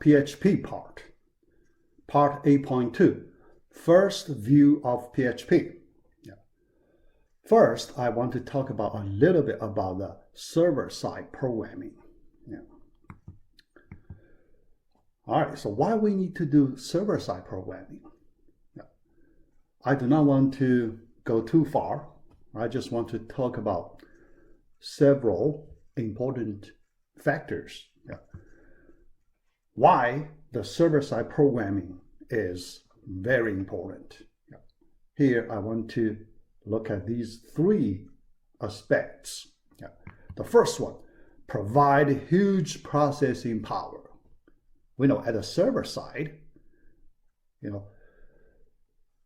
PHP part 8.2, first view of PHP. First, I want to talk about a little bit about the server-side programming. All right, so why we need to do server-side programming? I do not want to go too far. I just want to talk about several important factors. Why the server-side programming is very important. Here, I want to look at these three aspects. The first one, provide huge processing power. We know at the server side,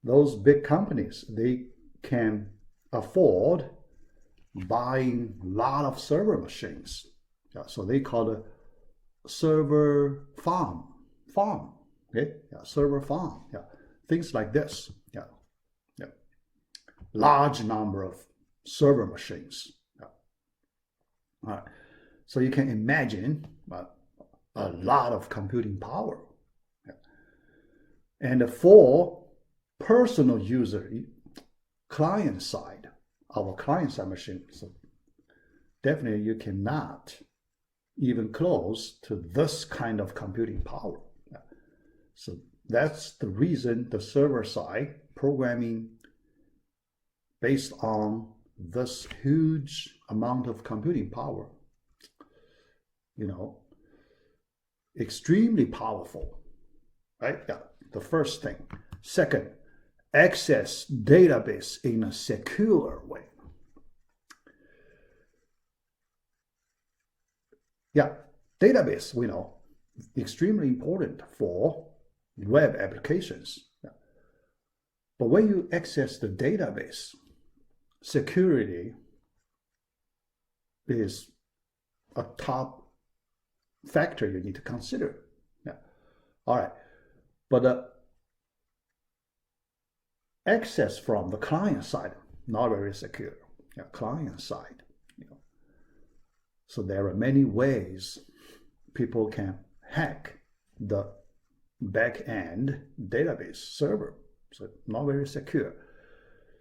those big companies, they can afford buying a lot of server machines. So they call it server farm. Server farm. Things like this. Large number of server machines. All right. So you can imagine a lot of computing power. And for personal user, client side, our client side machine, so definitely you cannot even close to this kind of computing power. So that's the reason the server side programming based on this huge amount of computing power, extremely powerful, right? The first thing. Second, access database in a secure way. Database, we know, extremely important for web applications. But when you access the database, security is a top factor you need to consider. All right, but access from the client side, not very secure. Client side, So there are many ways people can hack the back-end database server. So not very secure.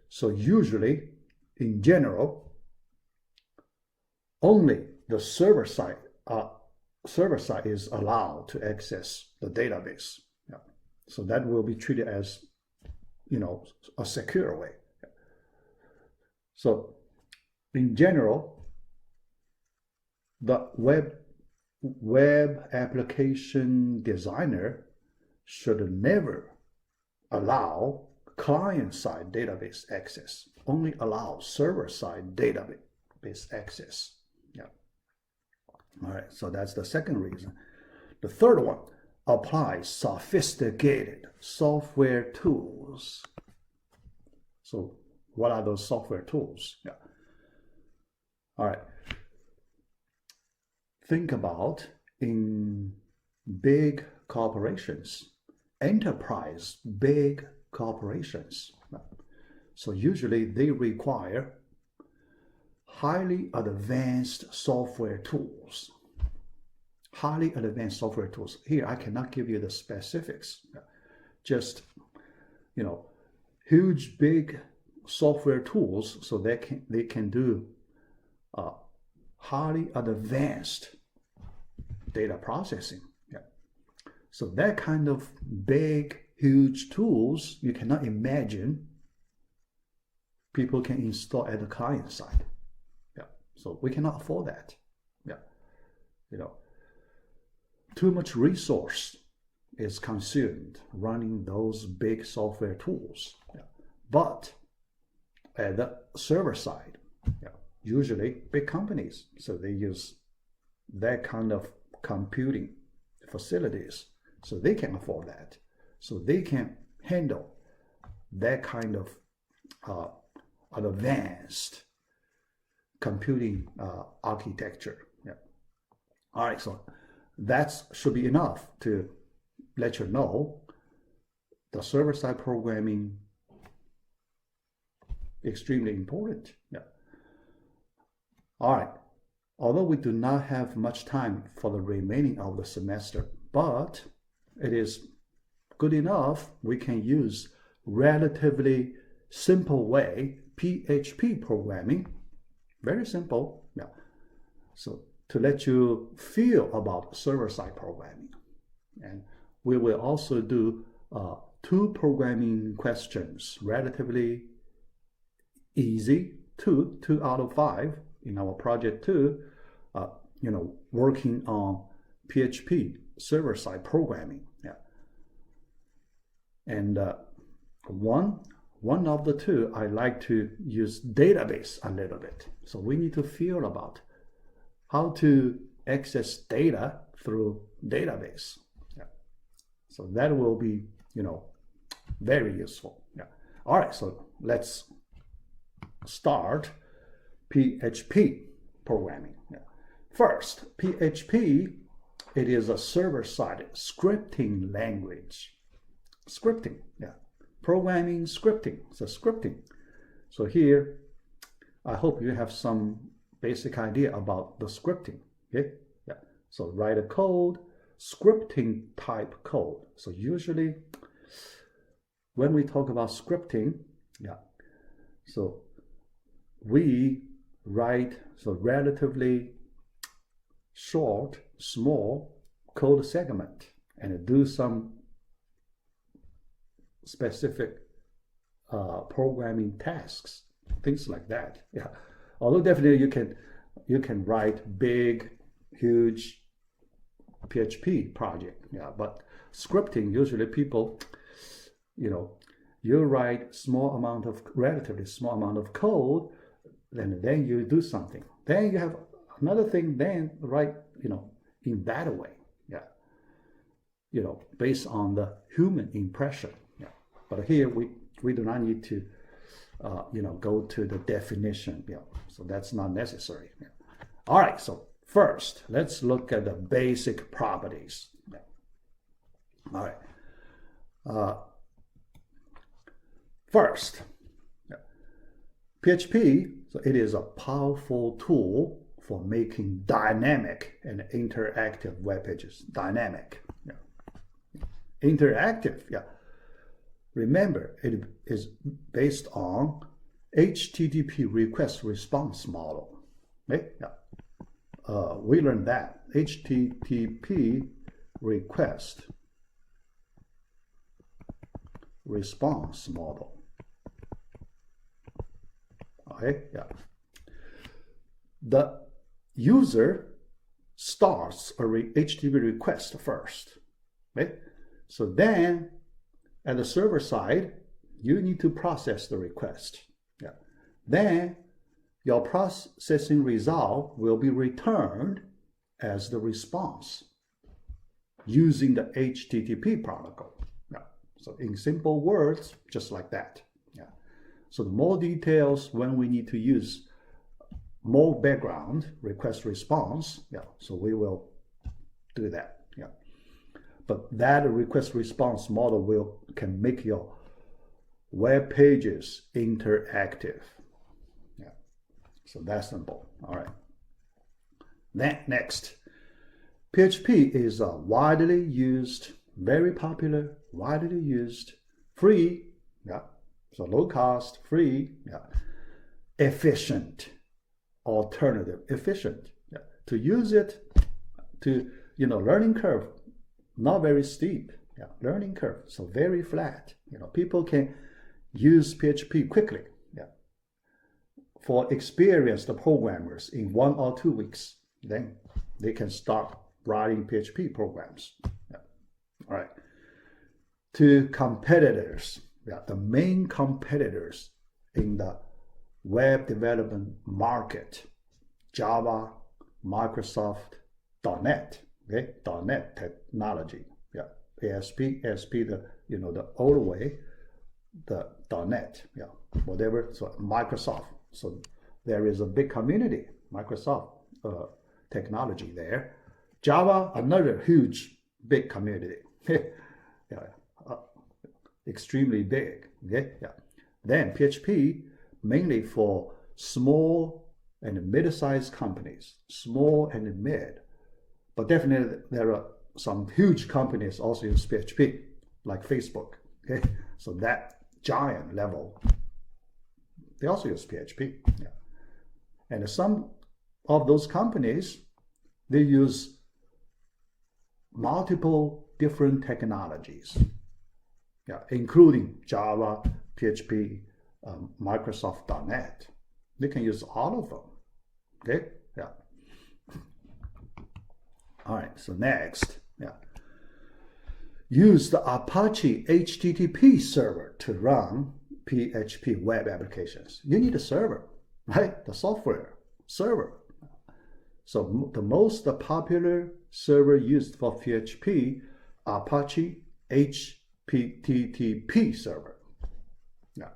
So usually, in general, only the server side is allowed to access the database. So that will be treated as, a secure way. So in general, the web application designer should never allow client-side database access, only allow server-side database access. All right, so that's the second reason. The third one, apply sophisticated software tools. So what are those software tools? All right. Think about in big corporations, enterprise big corporations. So usually they require highly advanced software tools. Highly advanced software tools. Here I cannot give you the specifics. Just, huge big software tools so they can do highly advanced data processing. So that kind of big, huge tools, you cannot imagine people can install at the client side. So we cannot afford that. Too much resource is consumed running those big software tools. But at the server side, usually big companies, so they use that kind of computing facilities, so they can afford that. So they can handle that kind of advanced computing architecture. All right, so that should be enough to let you know the server-side programming extremely important. All right. Although we do not have much time for the remaining of the semester, but it is good enough. We can use relatively simple way, PHP programming, very simple, yeah. So to let you feel about server-side programming. And we will also do 2 programming questions, relatively easy, 2 out of 5 in our project 2, working on PHP server-side programming. Yeah. And one of the 2, I like to use database a little bit. So we need to feel about how to access data through database. Yeah. So that will be, very useful. Yeah. All right, so let's start PHP programming. Yeah. First, PHP, it is a server-side scripting language. Scripting, yeah. Programming, scripting. So scripting. So here, I hope you have some basic idea about the scripting. Okay? Yeah. So write a code, scripting type code. So usually, when we talk about scripting, yeah. So we write relatively short, small code segment and do some specific programming tasks, things like that. Yeah. Although definitely you can write big, huge PHP project. Yeah. But scripting, usually people, you write relatively small amount of code, then you do something. Then you have another thing, then write, in that way. Yeah. Based on the human impression. Yeah. But here we do not need to, go to the definition. Yeah. So that's not necessary. Yeah. All right. So first, let's look at the basic properties. Yeah. All right. First, PHP, so it is a powerful tool for making dynamic and interactive web pages. Dynamic, yeah. Interactive, yeah. Remember, it is based on HTTP request response model. Okay? Yeah. We learned that HTTP request response model. Okay, yeah. The user starts a HTTP request first. Okay? So then at the server side, you need to process the request. Yeah. Then your processing result will be returned as the response using the HTTP protocol. Yeah. So in simple words, just like that. Yeah. So the more details when we need to use more background request response. Yeah. So we will do that. Yeah. But that request response model can make your web pages interactive. Yeah. So that's simple. All right. Then next, PHP is a widely used, very popular, widely used, free, yeah. So low cost, free, yeah. Efficient alternative, efficient. Yeah. To use it, to learning curve, not very steep. Yeah, learning curve, so very flat. People can use PHP quickly. Yeah. For experienced programmers, in 1 or 2 weeks, then they can start writing PHP programs. Yeah. All right. To competitors, yeah, the main competitors in the web development market, Java, Microsoft, .NET, okay, .NET technology, yeah, ASP, the old way, the .NET, yeah, whatever. So Microsoft. So there is a big community, Microsoft technology there. Java, another huge, big community. Yeah, extremely big. Okay, yeah. Then PHP mainly for small and mid-sized companies, small and mid, but definitely there are some huge companies also use PHP, like Facebook. Okay, so that giant level, they also use PHP. Yeah. And some of those companies, they use multiple different technologies, yeah, including Java, PHP, Microsoft.NET. They can use all of them. Okay, yeah. All right, so next, yeah. Use the Apache HTTP server to run PHP web applications. You need a server, right? The software server. So the most popular server used for PHP, Apache HTTP server. Yeah.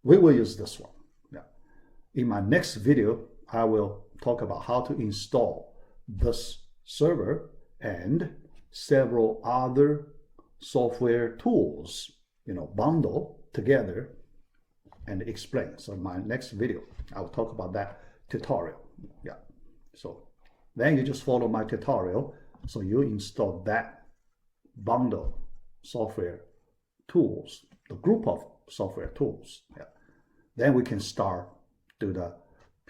We will use this one. Yeah. In my next video, I will talk about how to install this server and several other software tools, bundle together and explain. So my next video, I will talk about that tutorial. Yeah. So then you just follow my tutorial. So you install that bundle software tools, the group of software tools. Yeah. Then we can start do the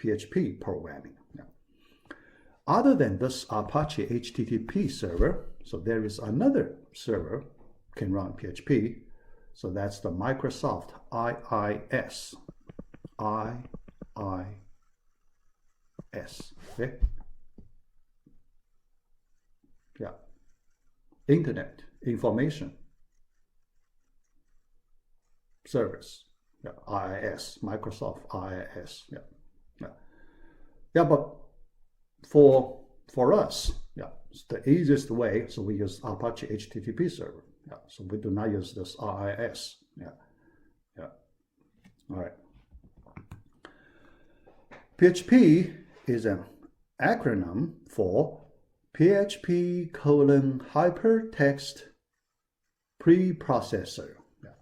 PHP programming. Yeah. Other than this Apache HTTP server, so there is another server can run PHP. So that's the Microsoft IIS. IIS. Okay. Yeah. Internet Information Service. Yeah. IIS. Microsoft IIS. Yeah. Yeah. Yeah, but for us, yeah, it's the easiest way. So we use Apache HTTP server. Yeah. So we do not use this IIS. Yeah. Yeah. All right. PHP is an acronym for PHP Hypertext Preprocessor. Yeah.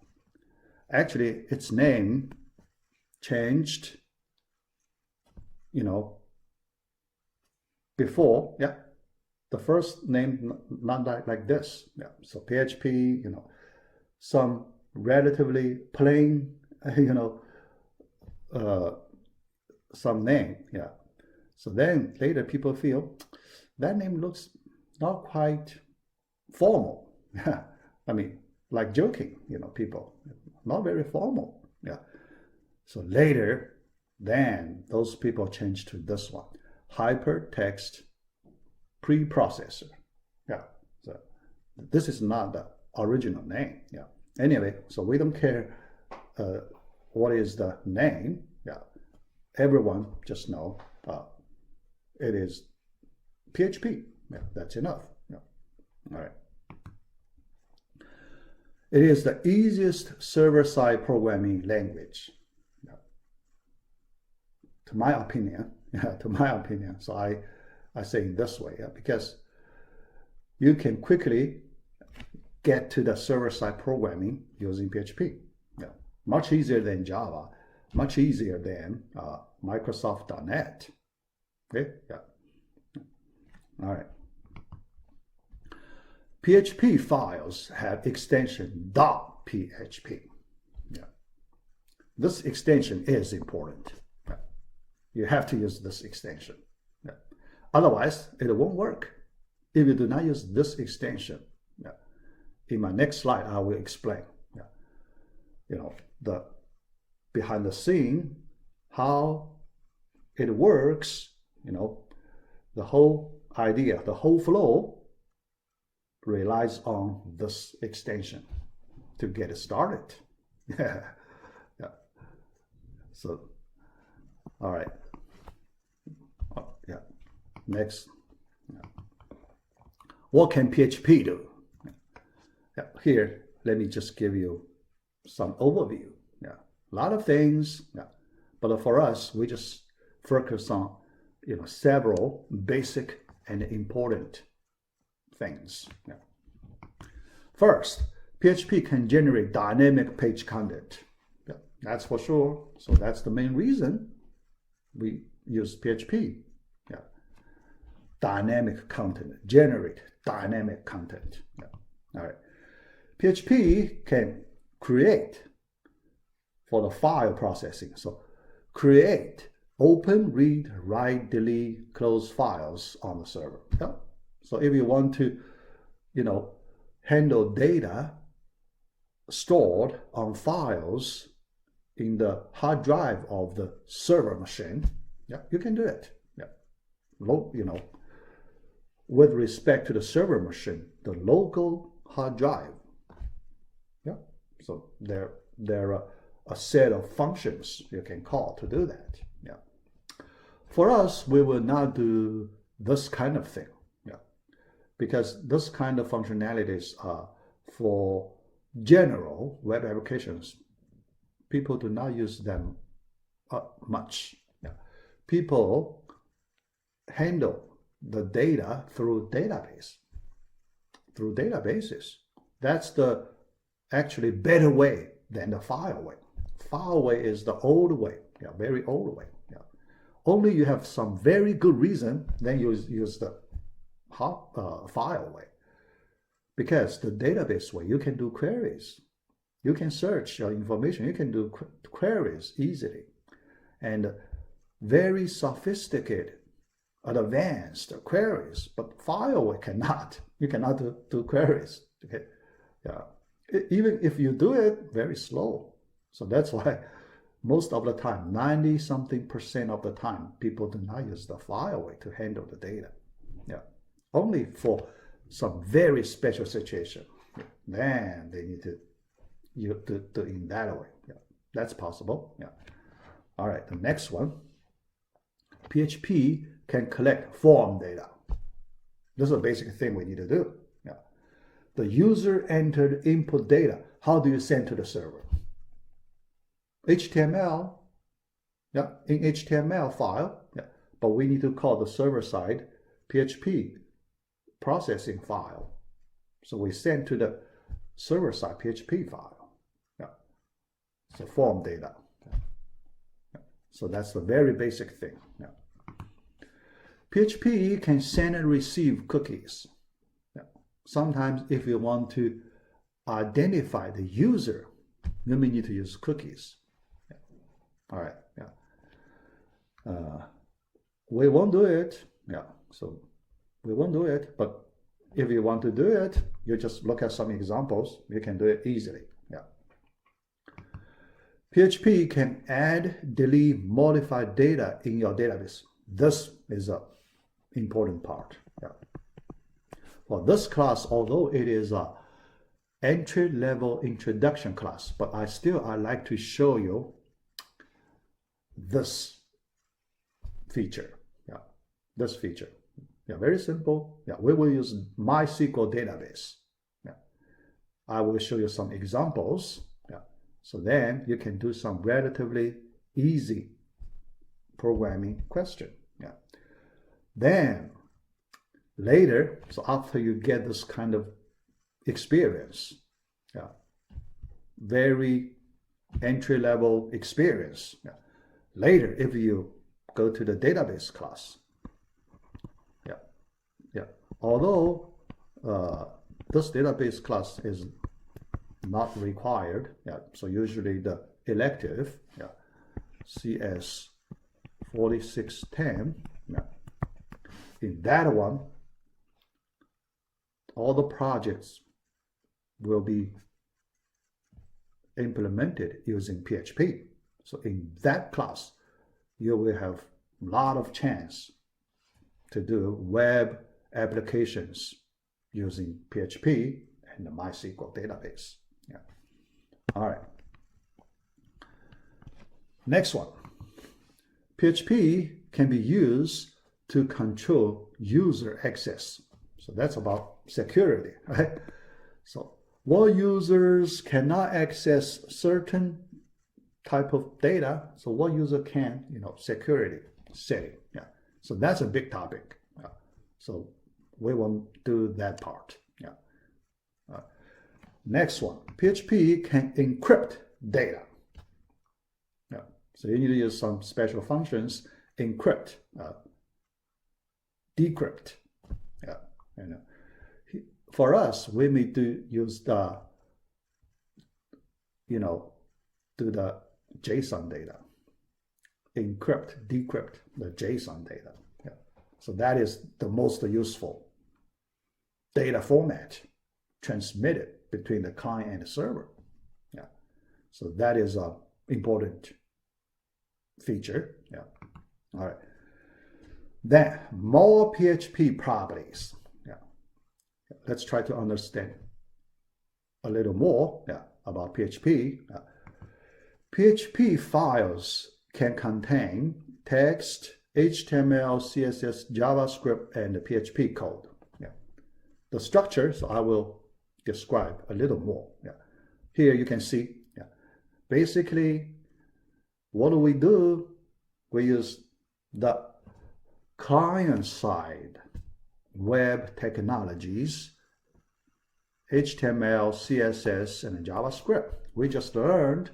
Actually, its name changed, before, yeah. The first name not like this. Yeah. So PHP, some relatively plain, some name. Yeah. So then later people feel that name looks not quite formal. Yeah. I mean, like joking, people, not very formal. Yeah. So later, then those people changed to this one, Hypertext Preprocessor. Yeah. So this is not the original name. Yeah. Anyway, so we don't care what is the name. Yeah. Everyone just know it is PHP. Yeah, that's enough. Yeah. All right. It is the easiest server-side programming language. Yeah. To my opinion. Yeah, to my opinion. So I say it this way, yeah, because you can quickly get to the server-side programming using PHP. Yeah. Much easier than Java, much easier than Microsoft.NET. Okay, yeah. All right. PHP files have extension .php. Yeah. This extension is important. Yeah. You have to use this extension. Yeah. Otherwise, it won't work if you do not use this extension. Yeah. In my next slide, I will explain. Yeah. The behind the scene, how it works. The whole idea, the whole flow relies on this extension to get it started. Yeah. Yeah. So, all right. Oh, yeah. Next. Yeah. What can PHP do? Yeah. Here, let me just give you some overview. Yeah. A lot of things. Yeah. But for us, we just focus on several basic and important things. Yeah. First, PHP can generate dynamic page content. Yeah, that's for sure. So that's the main reason we use PHP. Yeah. Dynamic content, generate dynamic content. Yeah. All right. PHP can create for the file processing. So create, open, read, write, delete, close files on the server. Yeah. So if you want to, handle data stored on files in the hard drive of the server machine, yeah, you can do it. Yeah. With respect to the server machine, the local hard drive. Yeah. So there are a set of functions you can call to do that. Yeah. For us, we will not do this kind of thing. Yeah. Because this kind of functionalities are for general web applications. People do not use them much. Yeah. People handle the data through databases. That's the actually better way than the file way. File way is the old way, yeah, very old way. Yeah. Only you have some very good reason, then you use the file way. Because the database way, you can do queries. You can search your information. You can do queries easily. And very sophisticated, advanced queries, but file way cannot. You cannot do queries. Okay? Yeah. Even if you do it, very slow. So that's why most of the time, 90-something% of the time, people do not use the file way to handle the data. Yeah. Only for some very special situation, then they need to do in that way. Yeah. That's possible. Yeah. All right, the next one. PHP can collect form data. This is a basic thing we need to do. Yeah. The user entered input data. How do you send to the server? HTML. Yeah, in HTML file. Yeah. But we need to call the server side PHP processing file. So we send to the server side PHP file. Yeah. So form data. Yeah. So that's the very basic thing. Yeah. PHP can send and receive cookies. Yeah. Sometimes if you want to identify the user, you may need to use cookies. Yeah. All right. Yeah. We won't do it. Yeah. So we won't do it. But if you want to do it, you just look at some examples. You can do it easily. Yeah. PHP can add, delete, modify data in your database. This is a important part. Yeah. For this class, although it is a entry-level introduction class, but I like to show you this feature. Yeah, this feature. Yeah, very simple. Yeah, we will use MySQL database. Yeah, I will show you some examples. Yeah, so then you can do some relatively easy programming question. Yeah. Then later, so after you get this kind of experience, yeah, very entry-level experience, yeah, later if you go to the database class, yeah, although this database class is not required, yeah, so usually the elective, yeah, CS 4610, yeah, in that one, all the projects will be implemented using PHP. So in that class, you will have a lot of chance to do web applications using PHP and the MySQL database. Yeah. All right. Next one. PHP can be used to control user access. So that's about security, right? So what users cannot access certain type of data, so what user can, security setting. Yeah. So that's a big topic. Yeah. So we won't do that part. Yeah. Next one, PHP can encrypt data. Yeah. So you need to use some special functions, encrypt, decrypt. Yeah. for us, we may use the, do the JSON data, encrypt, decrypt the JSON data. Yeah. So that is the most useful data format transmitted between the client and the server. Yeah. So that is an important feature. Yeah. All right. Then more PHP properties. Yeah. Let's try to understand a little more about PHP. PHP files can contain text, HTML, CSS, JavaScript, and the PHP code. Yeah. The structure, so I will describe a little more. Yeah. Here you can see, basically, what do? We use the client-side web technologies, HTML, CSS, and JavaScript. We just learned.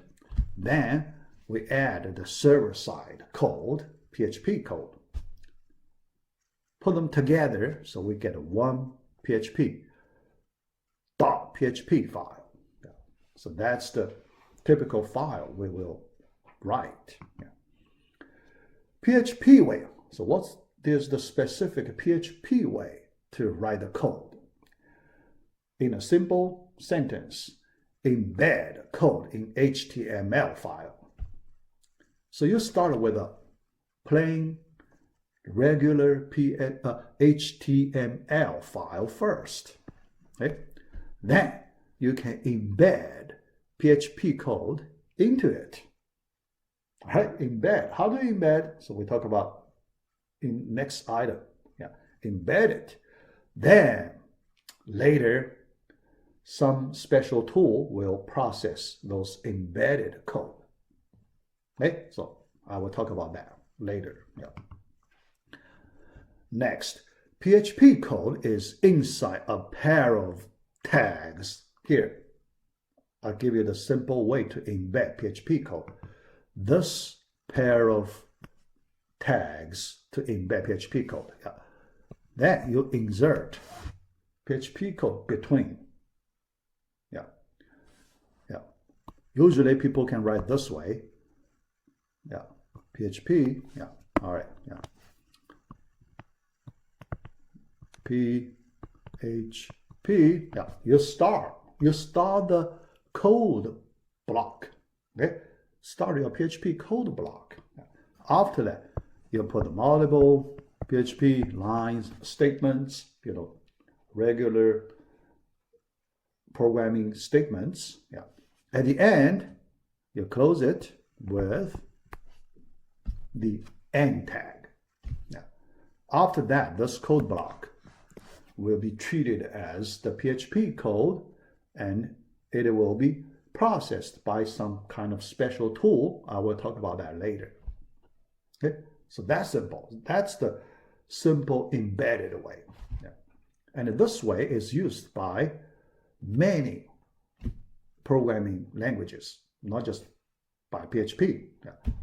Then we add the server-side code, PHP code. Put them together so we get one PHP file. So that's the typical file we will write. PHP way. So there's the specific PHP way to write the code? In a simple sentence, embed code in HTML file. So you start with a plain, regular HTML file first. Okay? Then you can embed PHP code into it. All right? Embed. How do you embed? So we talk about in next item. Embed it. Then later, some special tool will process those embedded code. Okay, so I will talk about that later. Next, PHP code is inside a pair of tags. Here, I'll give you the simple way to embed PHP code. This pair of tags to embed PHP code. Then you insert PHP code between. Usually people can write this way. PHP. All right. PHP. You start the code block. Okay. Start your PHP code block. After that, you put multiple PHP lines, statements, regular programming statements. At the end, you close it with the end tag. After that, this code block will be treated as the PHP code, and it will be processed by some kind of special tool. I will talk about that later. Okay, so that's simple. That's the simple embedded way. And this way is used by many programming languages, not just by PHP.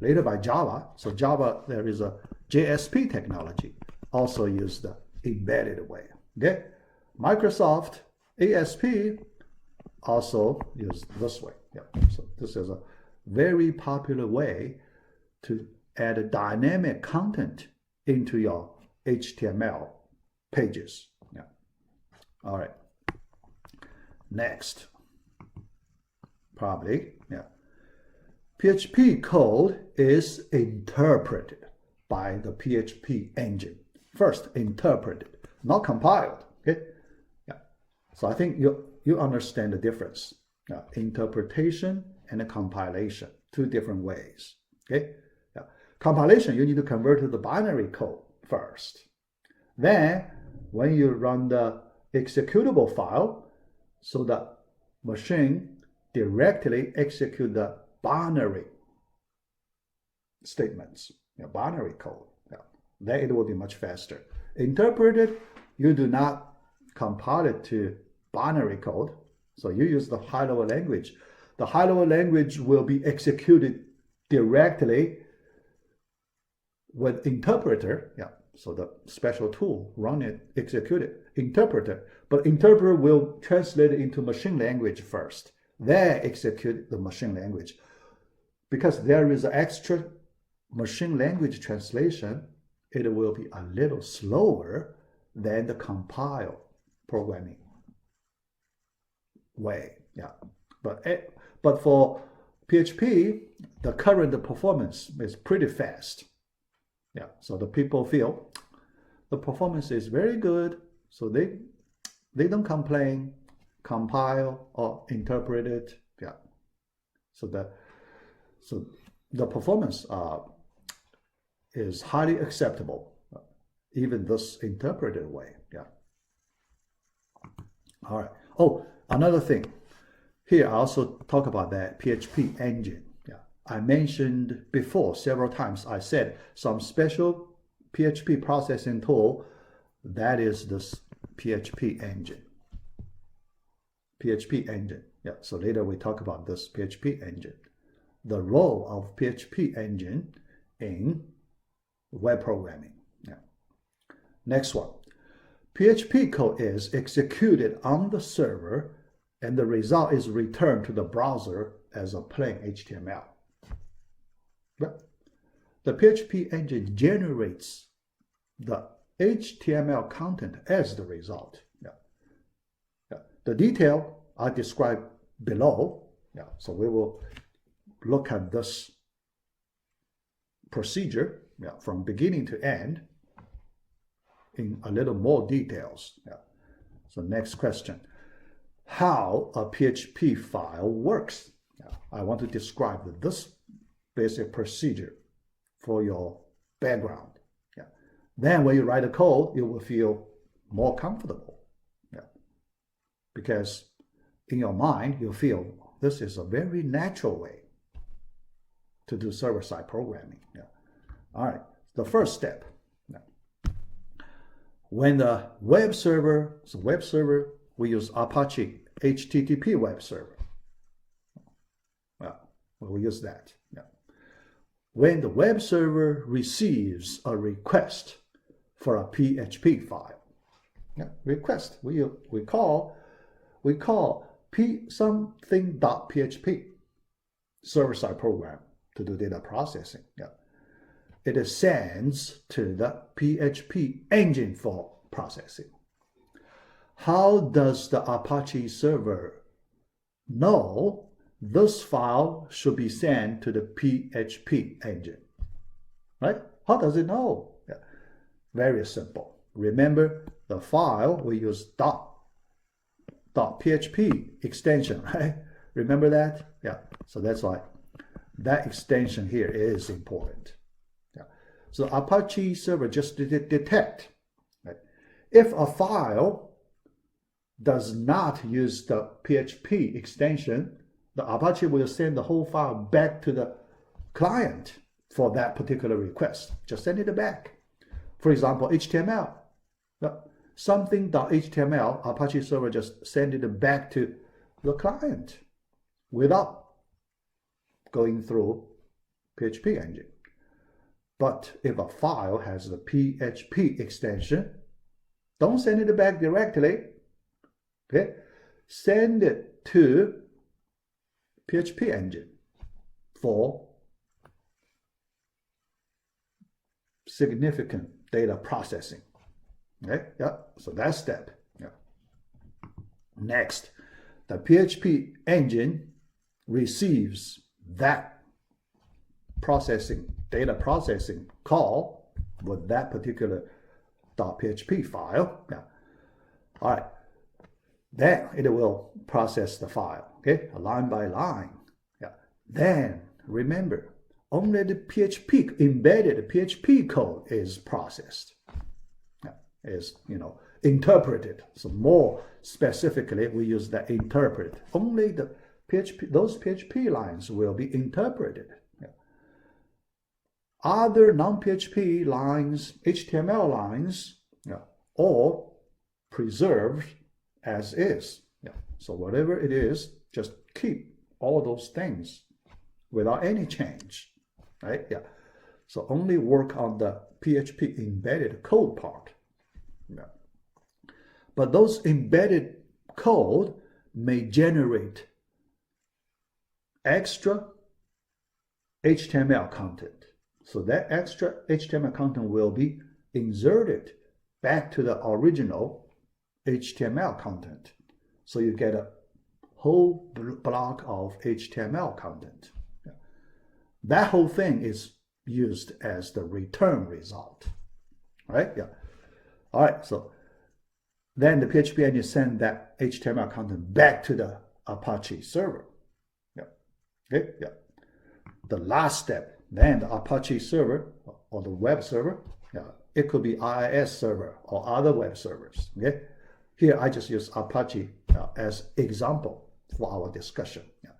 Later by Java. So Java, there is a JSP technology, also use the embedded way. Okay, Microsoft ASP also use this way. So this is a very popular way to add dynamic content into your HTML pages. All right. Next, probably, PHP code is interpreted by the PHP engine. First, interpreted, not compiled. Okay. So I think you understand the difference. Interpretation and compilation, two different ways. Okay. Compilation, you need to convert to the binary code first. Then, when you run the executable file, so the machine directly execute the binary statements, binary code. Then it will be much faster. Interpreted, you do not compile it to binary code, so you use the high-level language. The high-level language will be executed directly with interpreter. So the special tool, run it, execute it, interpret it. But interpreter will translate it into machine language first, then execute the machine language. Because there is an extra machine language translation, it will be a little slower than the compile programming way. Yeah, but for PHP, the current performance is pretty fast. Yeah, so the people feel the performance is very good, so they don't complain, compile or interpret it. Yeah, so the performance is highly acceptable, even this interpreted way. Yeah. All right. Oh, another thing. Here I also talk about that PHP Engine. Yeah. I mentioned before several times. I said some special PHP processing tool, that is this PHP Engine. PHP Engine. Yeah. So later we talk about this PHP Engine. The role of PHP Engine in web programming. Yeah. Next one. PHP code is executed on the server and the result is returned to the browser as a plain HTML. But the PHP engine generates the HTML content as the result. Yeah. Yeah. The detail I described below. Yeah. So we will look at this procedure, yeah, from beginning to end in a little more details. Yeah. So next question. How a PHP file works. Yeah. I want to describe this basic procedure for your background. Yeah. Then when you write a code, you will feel more comfortable. Yeah. Because in your mind, you feel this is a very natural way to do server-side programming. Yeah. All right. The first step. Yeah. When the web server, we use Apache HTTP web server. Well, we'll use that. Yeah. When the web server receives a request for a PHP file, yeah, request we call something.php server-side program to do data processing. Yeah. It sends to the PHP engine for processing. How does the Apache server know this file should be sent to the PHP engine? Right? How does it know? Yeah. Very simple. Remember the file, we use .php extension, right? Remember that? Yeah. So that's why that extension here is important. Yeah. So Apache server just detect, right? If a file does not use the PHP extension, the Apache will send the whole file back to the client for that particular request. Just send it back. For example, HTML. Something.html, Apache server just send it back to the client without going through PHP engine. But if a file has the PHP extension, don't send it back directly. Okay, send it to PHP engine for significant data processing. Okay, yeah, so that step. Yeah. Next, the PHP engine receives that data processing call with that particular .php file. Yeah. All right. Then it will process the file, okay, line by line. Yeah. Then remember, only the PHP embedded PHP code is processed. Yeah. Is interpreted. So more specifically, we use the interpret. Only the those PHP lines will be interpreted. Yeah. Other non-PHP lines, HTML lines, yeah, or preserved as is. Yeah. So whatever it is, just keep all those things without any change. Right? Yeah. So only work on the PHP embedded code part. Yeah. But those embedded code may generate extra HTML content. So that extra HTML content will be inserted back to the original HTML content. So you get a whole block of HTML content. Yeah. That whole thing is used as the return result. Right? Yeah. All right. So then the PHP engine sends that HTML content back to the Apache server. Yeah. Okay. Yeah. The last step, then the Apache server or the web server, yeah, it could be IIS server or other web servers. Okay. Here I just use Apache as example for our discussion. Yeah.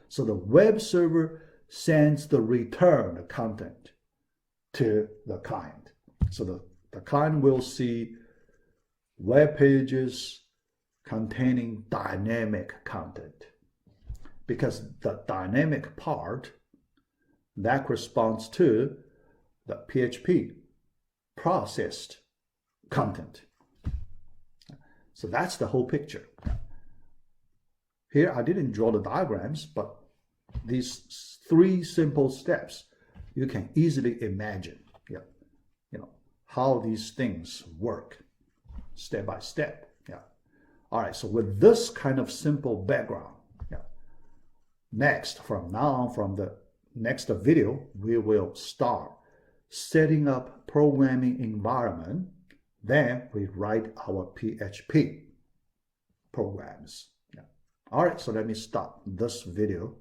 So the web server sends the return content to the client. So the client will see web pages containing dynamic content, because the dynamic part that corresponds to the PHP processed content. So that's the whole picture. Here I didn't draw the diagrams, but these 3 simple steps you can easily imagine, yeah, how these things work step by step. Yeah. All right. So with this kind of simple background, yeah, next from now on, from the next video, we will start setting up programming environment. Then we write our PHP programs. Yeah. All right. So let me stop this video.